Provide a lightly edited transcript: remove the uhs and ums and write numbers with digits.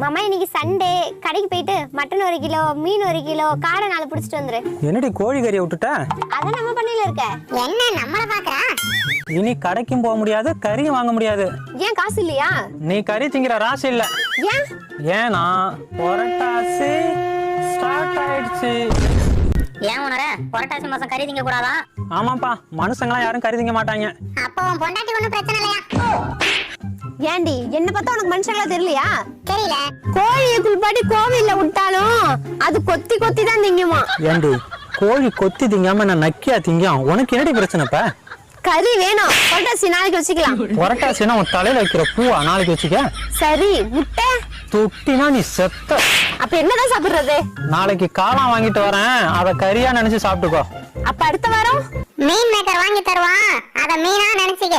மாமா இன்னைக்கு சண்டே, கடைக்கு போயிட்டு மட்டன் 1 கிலோ, மீன் 1 கிலோ, காடை 4 பிடிச்சிட்டு வந்துரு. என்னடி கோழி கறியை விட்டுட்ட? அதான் நம்ம பண்ணையில இருக்க. என்ன நம்மள பாக்குறா? இனி கடைக்கும் போக முடியாது, கறியும் வாங்க முடியாது. ஏன் காசு இல்லையா? நீ கறி திங்கிற ராசி இல்ல. ஏன்? ஏன்னா புரட்டாசி ஸ்டார்ட் ஆயிடுச்சு. ஏன் உணர புரட்டாசி மாசம் கறி திங்க கூடாதா? ஆமாப்பா, மனுஷங்களாம் யாரும் கறி திங்க மாட்டாங்க. அப்போ உன் பொண்டாட்டி ஒண்ணும் பிரச்சனை இல்லையா? ஏண்டி என்ன பார்த்தா உனக்கு மனுஷங்களா தெரியலையா? தெரியல. கோழியை குளிப்பாட்டி கோவில்ல விட்டாலும் அது கொத்தி கொத்தி தான் திங்குமா. ஏண்டி கோழி கொத்தி திங்காம நான் நக்கியா திங்கும்? உனக்கு என்னடி பிரச்சனைப்ப? கறி வேணும். புரட்டாசி நாளைக்கு வச்சுக்கலாம். புரட்டாசினா உன் தலையில வைக்கிற பூவா நாளைக்கு வச்சுக்க. சரி, முட்டை தொட்டினா நீ செத்த. அப்ப என்னதான் சாப்பிடுறது? நாளைக்கு காளான் வாங்கிட்டு வரேன், அத கறியா நினைச்சு சாப்பிட்டுக்கோ. அப்ப அடுத்த வாரம் மீன் மேக்கர் வாங்கி தருவான், அத மீனா நினைச்சுக்க.